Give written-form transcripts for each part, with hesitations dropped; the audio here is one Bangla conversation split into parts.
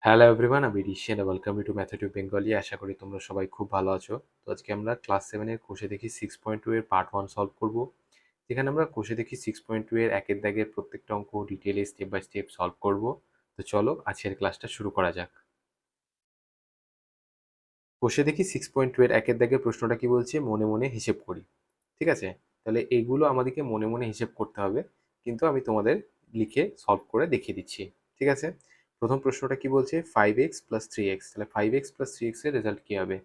হ্যালো এভরিওয়ান, আমি Rishi and welcome you to method of Bengali. আশা করি তোমরা সবাই খুব ভালো আছো। তো আজকে আমরা ক্লাস 7 এর কোষে দেখি 6.2 এর পার্ট 1 সলভ করব। যেখানে আমরা কোষে দেখি 6.2 এর একের দাগের প্রত্যেকটা অঙ্ক ডিটেইলে স্টেপ বাই স্টেপ সলভ করব। তো চলো আজকের ক্লাসটা শুরু করা যাক। কোষে দেখি 6.2 এর একের দাগের প্রশ্নটা কি বলছে, মনে মনে হিসেব করি। ঠিক আছে, তাহলে এইগুলো আমাদেরকে মনে মনে হিসেব করতে হবে, কিন্তু আমি তোমাদের লিখে সলভ করে দেখিয়ে দিচ্ছি। ঠিক আছে, প্রথম প্রশ্নটা কি বলছে, 5x প্লাস 3x। তাহলে 5x প্লাস 3x এর রেজাল্ট কি হবে?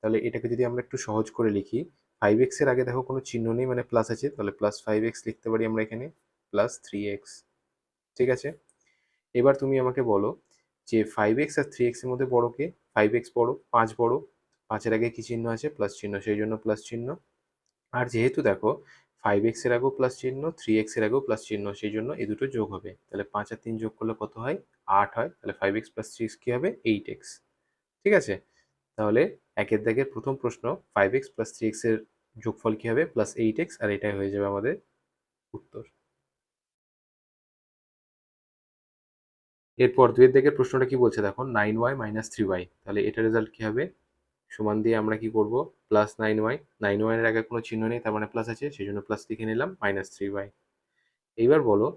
তাহলে এটাকে যদি আমরা একটু সহজ করে লিখি, 5x এর আগে দেখো কোনো চিহ্ন নেই, মানে প্লাস আছে, তাহলে প্লাস 5x লিখতে পারি আমরা এখানে, প্লাস 3x। ঠিক আছে, এবার তুমি আমাকে বলো যে 5x আর 3x এর মধ্যে বড় কে? 5x বড়, 5 বড়, 5 এর আগে কি চিহ্ন আছে? প্লাস চিহ্ন, সেই জন্য প্লাস চিহ্ন। আর যেহেতু দেখো 5x এর আগেও প্লাস চিহ্ন, 3x এর আগেও প্লাস চিহ্ন, সেই জন্য এই দুটো যোগ হবে। তাহলে 5 আর 3 যোগ করলে কত হয়? 8 হয়। তাহলে 5x প্লাস 3x কি হবে? 8x। ঠিক আছে, তাহলে একের দাগের প্রথম প্রশ্ন, 5x প্লাস 3x এর যোগফল কি হবে? প্লাস 8x, আর এটাই হয়ে যাবে আমাদের উত্তর। এরপর দুয়ের দাগের প্রশ্নটা কি বলছে দেখো, 9y মাইনাস 3y। তাহলে এটার রেজাল্ট কি হবে? সমান দিয়ে আমরা কি করব, প্লাস 9y। 9y এর আগে কোনো চিহ্ন নেই, তার মানে প্লাস আছে, সেই জন্য প্লাস লিখে নিলাম, মাইনাস 3y। এইবার বলো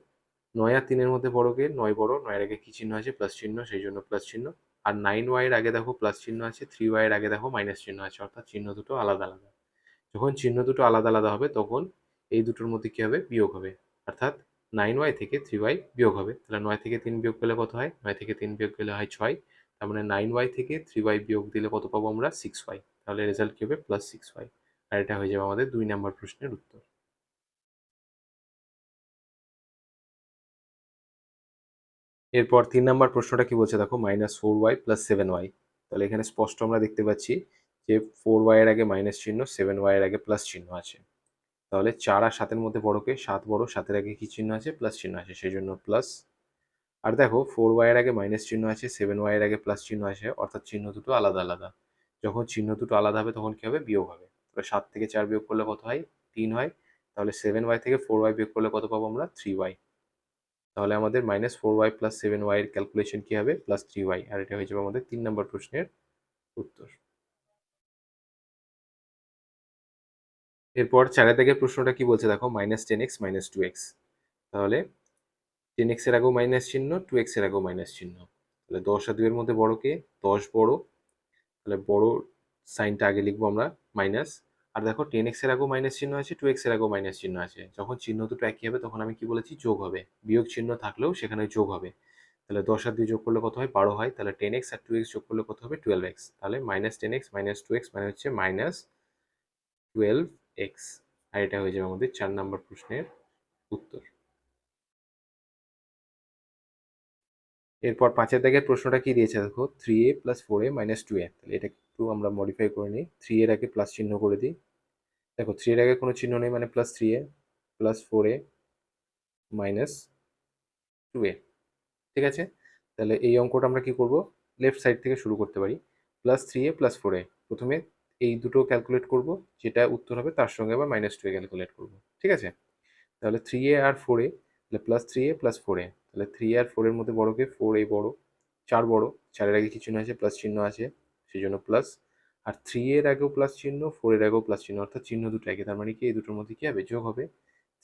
9 আর 3 এর মধ্যে বড় কে? 9 বড়, 9 এর আগে কি চিহ্ন আছে? প্লাস চিহ্ন, সেই জন্য প্লাস চিহ্ন। আর 9y এর আগে দেখো প্লাস চিহ্ন আছে, 3y এর আগে দেখো মাইনাস চিহ্ন আছে, অর্থাৎ চিহ্ন দুটো আলাদা আলাদা। যখন চিহ্ন দুটো আলাদা আলাদা হবে তখন এই দুটোর মধ্যে কি হবে? বিয়োগ হবে, অর্থাৎ 9y থেকে 3y বিয়োগ হবে। তাহলে 9 থেকে 3 বিয়োগ করলে কত হয়? 9 থেকে 3 বিয়োগ করলে হয় 6। তার মানে 9y থেকে 3y বিয়োগ দিলে কত পাবো আমরা? 6y। তাহলে রেজাল্ট কি হবে? Plus 6y। আর এটা হয়ে যাবে আমাদের 2 নম্বর প্রশ্নের উত্তর। এরপর 3 নাম্বার প্রশ্নটা কি বলছে দেখো, -4y + 7y। তাহলে এখানে স্পষ্ট আমরা দেখতে পাচ্ছি যে 4y এর আগে মাইনাস চিহ্ন, 7y এর আগে প্লাস চিহ্ন আছে। তাহলে 4 আর 7 এর মধ্যে বড় কে? 7 বড়, 7 এর আগে কি চিহ্ন আছে? প্লাস চিহ্ন আছে, সেই জন্য প্লাস। আর দেখো 4y এর আগে মাইনাস চিহ্ন আছে, 7y এর আগে প্লাস চিহ্ন আছে, অর্থাৎ চিহ্ন দুটো আলাদা আলাদা। যখন চিহ্ন দুটো আলাদা হবে তখন কি হবে? বিয়োগ হবে। তাহলে 7 থেকে 4 বিয়োগ করলে কত হয়? 3 হয়। তাহলে 7y থেকে 4y বিয়োগ করলে কত পাবো আমরা? 3y। তাহলে আমাদের -4y + 7y এর ক্যালকুলেশন কি হবে? +3y। আর এটা হয়ে যাবে আমাদের 3 নম্বর প্রশ্নের উত্তর। এরপর 4 দাগের প্রশ্নটা কি বলছে দেখো, -10x - 2x। তাহলে 10x এর আগেও মাইনাস চিহ্ন, 2x এর আগেও মাইনাস চিহ্ন। তাহলে 10 আর 2 এর মধ্যে বড় কে? 10 বড়। তাহলে বড় সাইনটা আগে লিখবো আমরা, মাইনাস। আর দেখো 10x এর আগেও মাইনাস চিহ্ন আছে, 2x এর আগেও মাইনাস চিহ্ন আছে। যখন চিহ্ন দুটো একই হবে তখন আমি কি বলেছি? যোগ হবে। বিয়োগ চিহ্ন থাকলেও সেখানে যোগ হবে। তাহলে 10 আর 2 যোগ করলে কত হয়? 12 হয়। তাহলে 10x আর 2x যোগ করলে কত হবে? 12x। তাহলে -10x - 2x মানে হচ্ছে -12x। আর এটা হয়ে যাবে আমাদের 4 নম্বর প্রশ্নের উত্তর। এরপর 5 দাগের প্রশ্নটা কি দিয়েছে দেখো, 3a + 4a - 2a। তাহলে এটা একটু আমরা মডিফাই করে নিই, 3 এর আগে প্লাস চিহ্ন করে দিই। দেখো 3 এর আগে কোনো চিহ্ন নেই, মানে +3a + 4a - 2a। ঠিক আছে, তাহলে এই অঙ্কটা আমরা কি করব, লেফট সাইড থেকে শুরু করতে পারি। +3a + 4a, প্রথমে এই দুটো ক্যালকুলেট করব, যেটা উত্তর হবে তার সঙ্গে আবার -2a ক্যালকুলেট করব। ঠিক আছে, তাহলে 3a আর 4a, তাহলে +3a + 4a। তাহলে 3 আর 4 এর মধ্যে বড় কে? 4a বড়, 4 বড়, 4 এর আগে কি চিহ্ন আছে? প্লাস চিহ্ন আছে, সেই জন্য প্লাস। আর 3 এর আগেও প্লাস চিহ্ন, 4 এর আগেও প্লাস চিহ্ন, অর্থাৎ চিহ্ন দুটো একই। তার মানে কি এই দুটোর মধ্যে কি হবে? যোগ হবে।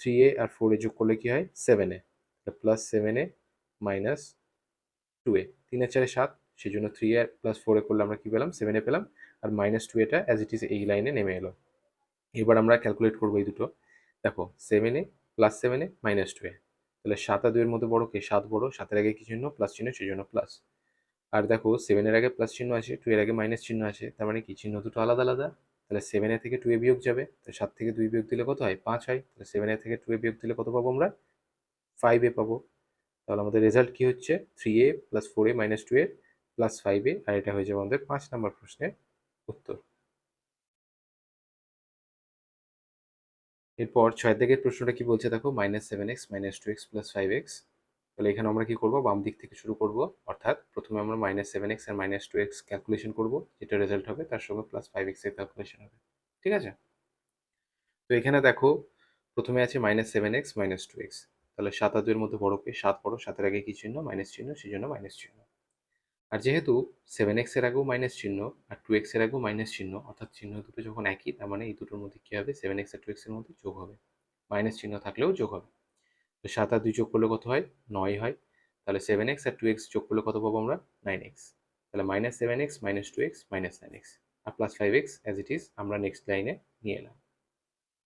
3a আর 4a যোগ করলে কি হয়? 7a। +7a - 2a। 3 আর 4 7, সেই জন্য 3a + 4a করলে আমরা কি পেলাম? 7a পেলাম। আর -2aটা অ্যাজ ইট ইজ এই লাইনে নেমে এলো। এবার আমরা ক্যালকুলেট করবো এই দুটো। দেখো 7a + 7a - 2a। তাহলে 7 আর 2 এর মধ্যে বড় কে? 7 বড়, 7 এর আগে কি চিহ্ন? প্লাস চিহ্ন, সেই জন্য প্লাস। আর দেখো 7 এর আগে প্লাস চিহ্ন আছে, 2 এর আগে মাইনাস চিহ্ন আছে, তার মানে কি চিহ্ন দুটো আলাদা আলাদা। তাহলে 7a থেকে 2a বিয়োগ যাবে, তাহলে 7 থেকে 2 বিয়োগ দিলে কত হয়? 5 হয়। তাহলে 7a থেকে 2a বিয়োগ দিলে কত পাবো আমরা? 5a পাবো। তাহলে আমাদের রেজাল্ট কি হচ্ছে? 3a + 4a - 2a + 5a। আর এটা হয়ে যাবে আমাদের 5 নম্বর প্রশ্নের উত্তর। এরপর 6 দাগের প্রশ্নটা কি বলছে দেখো, -7x - 2x + 5x। তাহলে এখানে আমরা কি করব, বাম দিক থেকে শুরু করব, অর্থাৎ প্রথমে আমরা -7x আর -2x ক্যালকুলেশন করব, যেটা রেজাল্ট হবে তার সঙ্গে +5x এর ক্যালকুলেশন হবে। ঠিক আছে, তো এখানে দেখো প্রথমে আছে -7x - 2x। তাহলে 7 আর 2 এর মধ্যে বড় কে? 7 বড়, 7 এর আগে কি চিহ্ন? মাইনাস চিহ্ন, সেই জন্য মাইনাস চিহ্ন। আর যেহেতু 7x এর আগেও মাইনাস চিহ্ন আর 2x এর আগেও মাইনাস চিহ্ন, অর্থাৎ চিহ্ন দুটো যখন একই, তার মানে এই দুটোর মধ্যে কী হবে, 7x আর 2x এর মধ্যে যোগ হবে, মাইনাস চিহ্ন থাকলেও যোগ হবে। তো 7 আর 2 যোগ করলে কত হয়, 9 হয়। তাহলে 7x আর 2x যোগ করলে কত পাবো আমরা, 9x। তাহলে minus 7x minus 2x minus 9x আর plus 5x as it is আমরা নেক্সট লাইনে নিয়ে এলাম।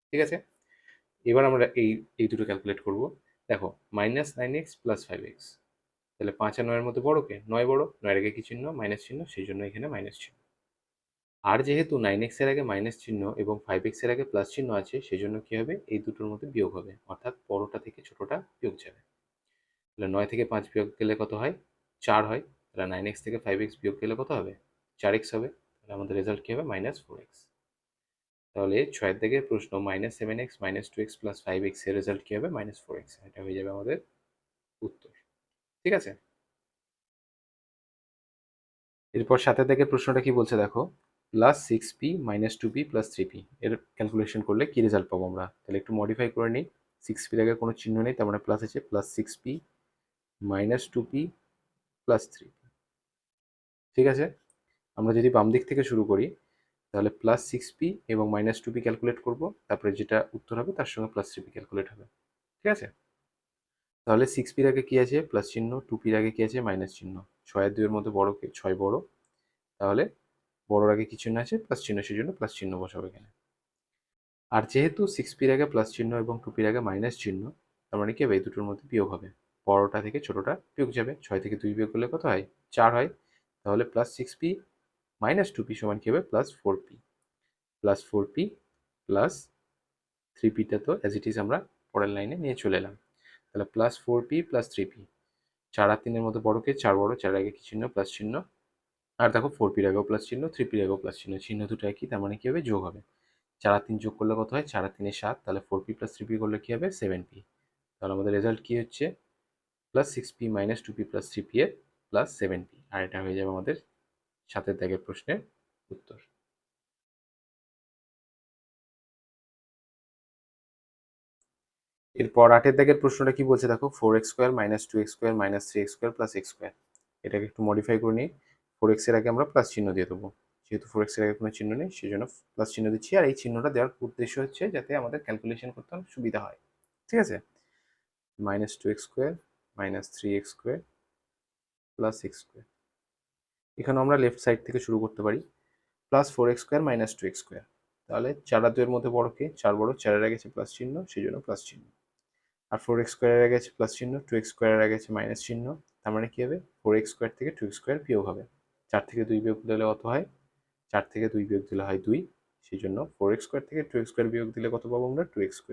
ঠিক আছে, এবার আমরা এই এই দুটো ক্যালকুলেট করব। দেখো, মাইনাস 9x প্লাস 5x, তাহলে 5 আর 9 এর মধ্যে বড় কে, 9 বড়, 9 এর আগে কি চিহ্ন, মাইনাস চিহ্ন, সেই জন্য এখানে মাইনাস চিহ্ন। আর যেহেতু 9x এর আগে মাইনাস চিহ্ন এবং 5x এর আগে প্লাস চিহ্ন আছে, সেই জন্য কি হবে, এই দুটোর মধ্যে বিয়োগ হবে, অর্থাৎ বড়টা থেকে ছোটটা বিয়োগ যাবে। তাহলে 9 থেকে 5 বিয়োগ গেলে কত হয়, 4 হয়। তাহলে 9x থেকে 5x বিয়োগ গেলে কত হবে, 4x হবে। তাহলে আমাদের রেজাল্ট কি হবে, -4x। তাহলে 6 দাগের প্রশ্ন -7x -2x + 5x এর রেজাল্ট কি হবে, -4x। এটা হয়ে যাবে আমাদের উত্তর। ঠিক আছে, এরপর 7 দাগের প্রশ্নটা কি বলছে দেখো, +6p -2p + 3p এর ক্যালকুলেশন করলে কি রেজাল্ট পাবো আমরা। তাহলে একটু মডিফাই করে নিই। 6p এর আগে কোনো চিহ্ন নেই, তার মানে প্লাস আছে, +6p -2p + 3p। ঠিক আছে, আমরা যদি বাম দিক থেকে শুরু করি, তাহলে +6p এবং -2p ক্যালকুলেট করব, তারপরে যেটা উত্তর হবে তার সঙ্গে +3p ক্যালকুলেট হবে। ঠিক আছে, তাহলে 6pর আগে কি আছে, প্লাস চিহ্ন, 2pর আগে কি আছে, মাইনাস চিহ্ন। 6 আর 2 এর মধ্যে বড় কে, 6 বড়। তাহলে বড়র আগে কি চিহ্ন আছে, প্লাস চিহ্ন, সেই জন্য প্লাস চিহ্ন বসাবো এখানে। আর যেহেতু 6pর আগে প্লাস চিহ্ন এবং 2pর আগে মাইনাস চিহ্ন, তার মানে কি হবে, এই দুটোর মধ্যে বিয়োগ হবে, বড়টা থেকে ছোটটা বিয়োগ যাবে। 6 থেকে 2 বিয়োগ করলে কত হয়, 4 হয়। তাহলে +6p -2p সমান কি হবে, +4p। +4p +3pটা তো অ্যাজ ইট ইজ আমরা পরের লাইনে নিয়ে চলে এলাম। তাহলে +4p +3p, 4 আর 3 এর মধ্যে বড় কে, 4 বড়, 4 আগে কি চিহ্ন, প্লাস চিহ্ন। আর দেখো 4pর আগেও প্লাস চিহ্ন, 3pর আগেও প্লাস চিহ্ন, চিহ্ন দুটো একই, তার মানে কি হবে, যোগ হবে। 4 আর 3 যোগ করলে কত হয়, 4 আর 3 7, তাহলে 4p + 3p করলে কি হবে, 7p। তাহলে আমাদের রেজাল্ট কি হচ্ছে, +6p -2p + 3p এর +7p। আর এটা হয়ে যাবে আমাদের 7 দাগের প্রশ্নের উত্তর। এরপর 8 দাগের প্রশ্নটা কি বলছে দেখো, 4x² -2x² -3x² + x²। এটাকে একটু মডিফাই করে নিই। 4x এর আগে আমরা প্লাস চিহ্ন দিয়ে দেবো, যেহেতু 4x এর আগে কোনো চিহ্ন নেই, সেই জন্য প্লাস চিহ্ন দিচ্ছি। আর এই চিহ্নটা দেওয়ার উদ্দেশ্য হচ্ছে যাতে আমাদের ক্যালকুলেশন করতে অনেক সুবিধা হয়। ঠিক আছে, -2x² -3x² + x²। এখানে আমরা লেফট সাইড থেকে শুরু করতে পারি। +4x² -2x², তাহলে 4 আর 2 এর মধ্যে বড় কে, 4 বড়, 4 এর আগে আছে প্লাস চিহ্ন, সেই জন্য প্লাস চিহ্ন। আর 4x² এর আগে আছে প্লাস চিহ্ন, 2x² এর আগে আছে মাইনাস চিহ্ন, তার মানে কি হবে, 4x² থেকে 2x² বিয়োগ হবে। 4 থেকে 2 বিয়োগ দিলে কত হয়, 4 থেকে 2 বিয়োগ দিলে হয় 2, সেই জন্য 4x² থেকে 2x² বিয়োগ দিলে কত পাবো আমরা, 2x²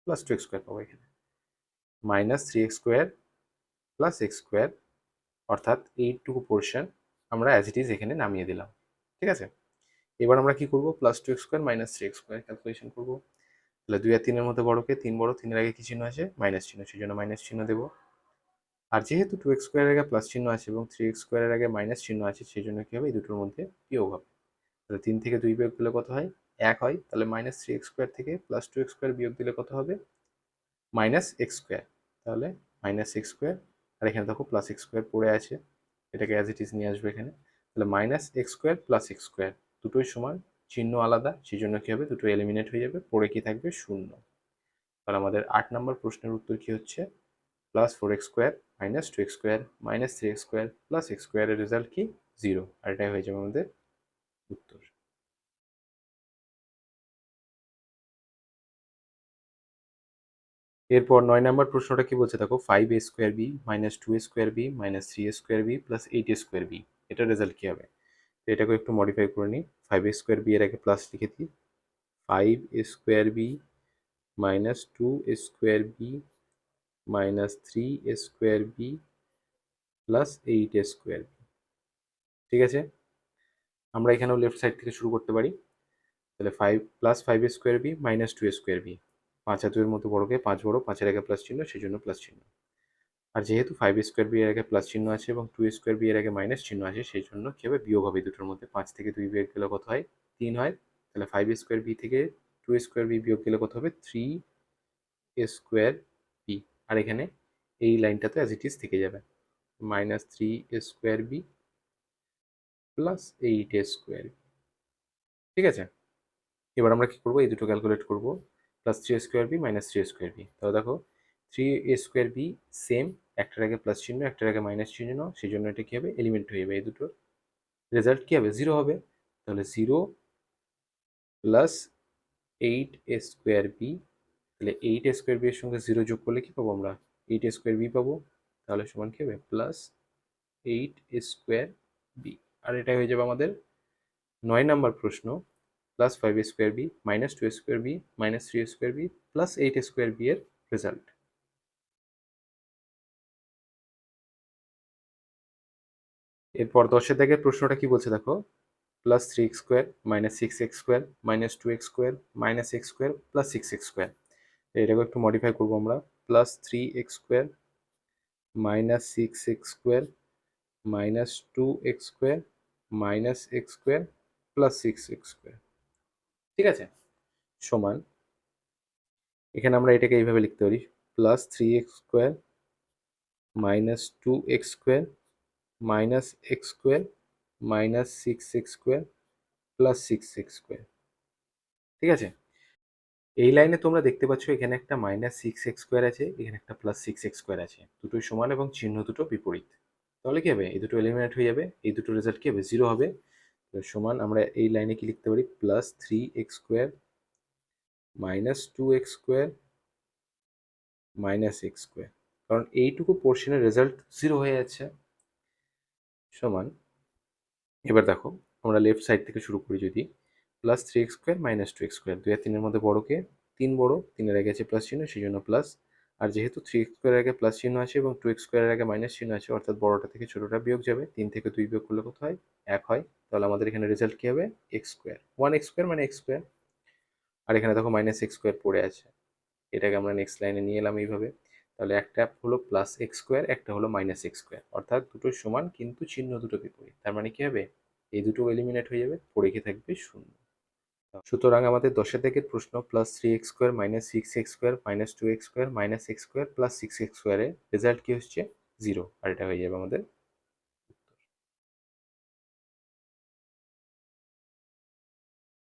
প্লাস 2x² পাবো এখানে। -3x² প্লাস x², অর্থাৎ এইটুকু পোর্শন আমরা অ্যাজ ইট ইজ এখানে নামিয়ে দিলাম। ঠিক আছে, এবার আমরা কি করবো, +2x² -3x² ক্যালকুলেশন করবো। তাহলে 2 আর 3 এর মধ্যে বড় কে, 3 বড়, 3 এর আগে কি চিহ্ন আছে, মাইনাস চিহ্ন, সেই জন্য মাইনাস চিহ্ন দেবো। আর যেহেতু 2x² এর আগে প্লাস চিহ্ন আছে এবং 3x² এর আগে মাইনাস চিহ্ন আছে, সেই জন্য কি হবে, এই দুটোর মধ্যে বিয়োগ হবে। তাহলে 3 থেকে 2 বিয়োগ দিলে কত হয়, 1 হয়। তাহলে -3x² থেকে +2x² বিয়োগ দিলে কত হবে, -x²। তাহলে -x², আর এখানে দেখো +x² পড়ে আছে, এটাকে অ্যাজ ইট ইজ নিয়ে আসবে এখানে। তাহলে -x² + x², দুটোই সমান, চিহ্ন আলাদা, সেই জন্য কি হবে, দুটো এলিমিনেট হয়ে যাবে, পড়ে কি থাকবে, 0। তাহলে আমাদের 8 নম্বর প্রশ্নের উত্তর কি হচ্ছে, +4x² -2x² -3x² + x² এর রেজাল্ট কি, 0। আর এটাই হয়ে যাবে আমাদের উত্তর। এরপর 9 নম্বর প্রশ্নটা কি বলছে দেখো, 5a² b -2a² b -3a² b + 8a² b, এটার রেজাল্ট কি হবে। তো এটাকে একটু মডিফাই করে নিই। 5a² b এর আগে প্লাস লিখে দিই, 5a² b -2a² b -3a² b + 8a²। ঠিক আছে, আমরা এখানেও লেফট সাইড থেকে শুরু করতে পারি। তাহলে 5 +5a² b -2a² b, 5 আর 2 এর মধ্যে বড়কে, 5 বড়, 5 এর আগে প্লাস চিহ্ন, সেই জন্য প্লাস চিহ্ন। আর যেহেতু 5a² b এর আগে প্লাস চিহ্ন আছে এবং 2a² b এর আগে মাইনাস চিহ্ন আছে, সেই জন্য কি হবে, বিয়োগ হবে দুটোর মধ্যে। 5 থেকে 2 বিয়োগ গেলে কত হয়, 3 হয়। তাহলে 5a² b থেকে 2a² b বিয়োগ গেলে কত হবে, 3a² b। আর এখানে এই লাইনটা তো অ্যাজ ইট ইজ থেকে যাবে। Minus 3a square B plus 8a square B. ঠিক আছে, এবার আমরা কি করবো, এই দুটো ক্যালকুলেট করবো, plus 3a square B minus 3a square B. তাহলে দেখো 3a স্কোয়ার বি সেম, একটার আগে প্লাস চিহ্ন একটার আগে মাইনাস চিহ্ন, সেই জন্য এটা কি হবে, এলিমেন্ট হয়ে যাবে, এই দুটোর রেজাল্ট কি হবে, 0 হবে। তাহলে 0 প্লাস 8a স্কোয়ার বি, তাহলে 8a স্কোয়ার বি এর সঙ্গে 0 যোগ করলে কি পাবো আমরা, 8a স্কোয়ার বি পাবো। তাহলে সমান কি হবে, প্লাস 8a স্কোয়ার বি। আর এটা হয়ে যাবে আমাদের 9 নাম্বার প্রশ্ন, plus 5a square B minus 2a square B minus 3a square B plus 8a square B এর রেজাল্ট। এরপর 10-এর দাগের প্রশ্নটা কি বলছে দেখো, plus 3x square minus 6x square minus 2x square minus x square plus 6x square. এটাকে একটু মডিফাই করবো আমরা, plus 3x square minus 6x square minus 2x square minus x square plus 6x square. ঠিক আছে, সমান, এখানে আমরা এটাকে এইভাবে লিখতে পারি, plus 3x square minus 2x square minus x square minus 6x square plus 6x square. ঠিক আছে, এই লাইনে তোমরা দেখতে পাচ্ছ এখানে একটা মাইনাস 6x স্কোয়ার আছে, এখানে একটা প্লাস 6x স্কোয়ার আছে, দুটোই সমান এবং চিহ্ন দুটো বিপরীত। তাহলে কি হবে, এই দুটো এলিমিনেট হয়ে যাবে, এই দুটো রেজাল্ট কি হবে, 0 হবে। সমান আমরা এই লাইনে কি লিখতে পারি, plus 3x square minus 2x square minus x square, কারণ এইটুকু পোর্শনের রেজাল্ট 0 হয়ে যাচ্ছে, সমান। এবার দেখো আমরা লেফট সাইড থেকে শুরু করি, যদি plus 3x square minus 2x square, 2 আর 3-এর মধ্যে বড়কে 3 বড়, 3-এর আগে আছে প্লাস চিহ্ন, সেই জন্য প্লাস। আর যেহেতু 3x স্কোয়ারের আগে প্লাস চিহ্ন আছে এবং 2x স্কোয়ারের আগে মাইনাস চিহ্ন আছে, অর্থাৎ বড়টা থেকে ছোটটা বিয়োগ যাবে, 3 থেকে 2 বিয়োগ করলে কত হয়, 1 হয়। তাহলে আমাদের এখানে রেজাল্ট কি হবে, x স্কোয়ার, 1x স্কোয়ার মানে x স্কোয়ার। আর এখানে দেখো মাইনাস x স্কোয়ার পড়ে আছে, এটাকে আমরা নেক্সট লাইনে নিয়ে এলাম এইভাবে। তাহলে একটা হলো প্লাস x স্কোয়ার, একটা হলো মাইনাস x স্কোয়ার, অর্থাৎ দুটো সমান কিন্তু চিহ্ন দুটো বিপরীত। তার মানে কি হবে, এই দুটো এলিমিনেট হয়ে যাবে, পড়ে গিয়ে থাকবে 0। সুতরাং আমাদের 10-এর দাগের প্রশ্ন, plus 3x square minus 6x square minus 2x square minus x square plus 6x স্কোয়ারের রেজাল্ট কি হচ্ছে, 0। আর এটা হয়ে যাবে আমাদের